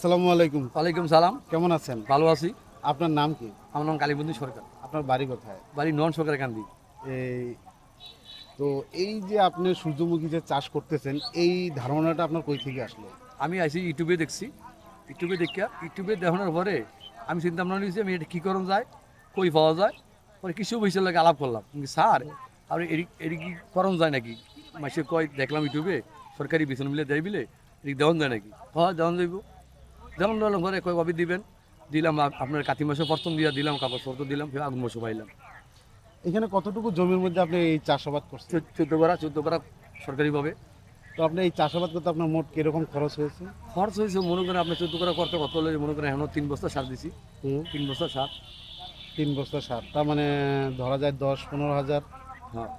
আসসালামু আলাইকুম। ওয়ালাইকুম সালাম। কেমন আছেন? ভালো আছি। আপনার নাম কি? আমার নাম কালীবন্ধু সরকার। আপনার বাড়ি কোথায়? বাড়ি নন সরকারকান্দি। এই তো এই যে আপনি সূর্যমুখী যে চাষ করতেছেন, এই ধারণাটা আপনার কই থেকে আসলো? আমি আইসি ইউটিউবে দেখছি। ইউটিউবে দেখানোর পরে আমি চিন্তা ভাবনা নিয়েছি আমি এটা কী করণ যায়, কই পাওয়া যায়। পরে কিছু বৈশের লাগে আলাপ করলাম। কিন্তু স্যার আপনি এটি কি করণ যায় নাকি? মাসে কয় দেখলাম ইউটিউবে সরকারি বেতন মিলে দেয় বিলে এটি দেওয়ান যায় নাকি? হয় দেওয়ান যাইব। দেওয়ান দেওয়ার পরে কয় কবে দিবেন? দিলাম আপনার কাতি মাসে প্রথম দিয়া দিলাম, কাগজপত্র দিলাম, ফের আগুন মাসে পাইলাম। এখানে কতটুকু জমির মধ্যে আপনি এই চাষাবাদ করছেন? 14 করা সরকারিভাবে। তো আপনি এই চাষাবাদ করতে আপনার মোট কিরকম খরচ হয়েছে? খরচ হয়েছে মনে করেন আপনি 14 করা করতে কত হলে মনে করেন এখনো 3 বস্তা সার দিছি। হুম, 3 বস্তা সার। 3 বস্তা সার। তার মানে ধরা যায় 10-15 হাজার হ্যাঁ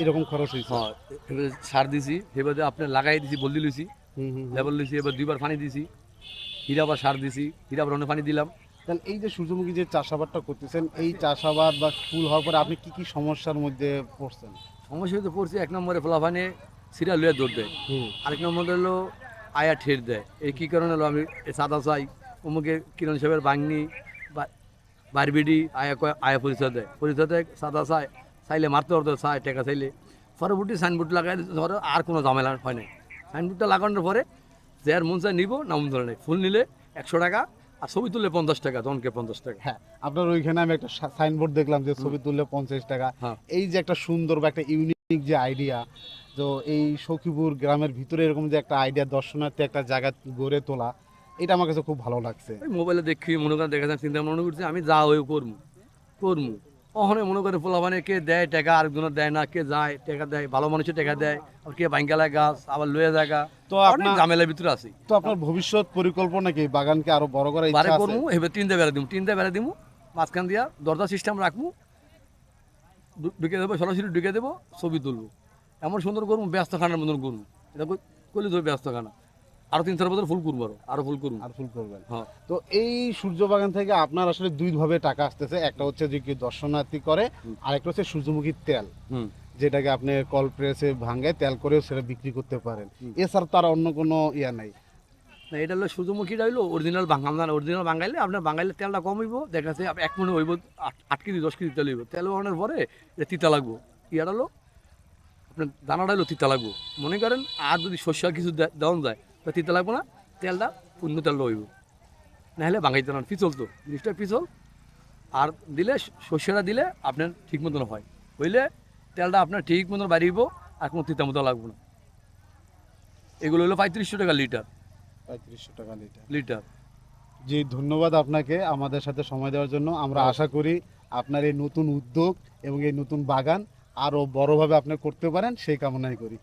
এরকম খরচ হয়েছে। হ্যাঁ, এবারে সার দিছি, এবারে আপনার লাগাই দিছি, বলদি লইছি, হুম হুম হুম। লেবল লইছি, এবার 2বার পানি দিছি, হিরাবার সার দিছি, হিরাবার অনেক পানি দিলাম। তাহলে এই যে সূর্যমুখী যে চাষাবাদটা করতেছেন, এই চাষাবাদ বা ফুল হওয়ার পরে আপনি কি কি সমস্যার মধ্যে পড়ছেন? সমস্যা তো পড়ছে, 1 নম্বরে ফলাফানে সিরা লুয়ে দৌড় দেয়, হুম। আরেক নম্বর হলো আয়া ঠের দেয়। এই কী কারণে হলো আমি সাদা চাই, অমুকে কিরণ সাহেবের বাংনি বা বারবিডি আয়া কয় আয়া পরিচয় দেয় সাদা চাই, চাইলে মারতে পারতো চাই টাকা চাইলে। পরবর্তী সাইনবোর্ড লাগাই ধরো আর কোনো ঝামেলা হয় নাই। সাইনবোর্ডটা লাগানোর পরে যে আর মন চায় নিব না মন ধরে নেই, ফুল নিলে 100 টাকা আর ছবি তুললে 50 টাকা, জনকে 50 টাকা। হ্যাঁ, আপনার ওইখানে আমি একটা সাইনবোর্ড দেখলাম যে ছবি তুললে 50 টাকা। হ্যাঁ এই যে একটা সুন্দর বা একটা ইউনিক যে আইডিয়া, তো এই সখীপুর গ্রামের ভিতরে এরকম যে একটা আইডিয়া, দর্শনার্থী একটা জায়গা গড়ে তোলা, এটা আমার কাছে খুব ভালো লাগছে। ওই মোবাইলে দেখি মনে করেন দেখা যায়, চিন্তা মনে করছি আমি যা ওই করমু করমু। ওখানে মনে করে পোলাপানে কে দেয় টাকা, আরেকজনের দেয় না, কে যায় টাকা দেয়, ভালো মানুষের টাকা দেয়, আর কে ভাঙ্গালায় গাছ আবার লয়ে জায়গা। তো অনেক আপনার ঝামেলার ভিতরে আছি। তো আপনার ভবিষ্যৎ পরিকল্পনা কি বাগানকে আরো বড় করার বারে ইচ্ছা আছে? করমু এবার 3টে বেড়া দিমু, 3টে বেড়া দিমু, মাঝখান দিয়া দরজা সিস্টেম রাখবো, ঢুকে দেবো, সরাসরি ঢুকে দেবো, ছবি তুলবো। এমন সুন্দর করবো, ব্যস্তখানার মতন করবো। এটা করলে তো ব্যস্তখানা আরো 3-4 বছর ফুল করবো, আরো ফুল করবো। আর ফুল করবেন। হ্যাঁ তো এই সূর্য বাগান থেকে আপনার আসলে দুই ভাবে টাকা আসতেছে, একটা হচ্ছে যে কি দর্শনার্থী করে, হুম। আর একটা হচ্ছে সূর্যমুখীর তেল, হুম যেটাকে আপনি কল প্রেসে ভাঙে তেল করেও সেটা বিক্রি করতে পারেন। হুম। এছাড়া তার অন্য কোনো ইয়া নাই। না, এটা হলো সূর্যমুখীটা হইলো অরিজিনাল বাঙাল, অরিজিনাল বাঙাইলে আপনার বাঙাইলে তেলটা কম হইব, দেখা যাচ্ছে 1 মনে হইব 8 কেজি 10 কেজি তেল হইব। তেল হওয়ানোর পরে এটা তিতা লাগবো। ইয়াটা হলো আপনার দানাটা হলো তিতা লাগবো। মনে করেন আর যদি শস্য কিছু দেওয়া যায় তা তিতা লাগবো না, তেলটা পূর্ণ তেলটা হইব। নাহলে বাঙাইতে না, পিছল তো জিনিসটা পিছল। আর দিলে শস্যটা দিলে আপনার ঠিক মতন হয়, হইলে তেলটা আপনার ঠিক মতন বাড়িব, আর কোনো তিতা মতো লাগবো না। এগুলো হলো 3500 টাকা লিটার। 3500 টাকা লিটার। লিটার জি, ধন্যবাদ আপনাকে আমাদের সাথে সময় দেওয়ার জন্য। আমরা হ্যাঁ। আশা করি আপনার এই নতুন উদ্যোগ এবং এই নতুন বাগান আরো বড়ভাবে আপনি করতে পারেন, সেই কামনাই করি।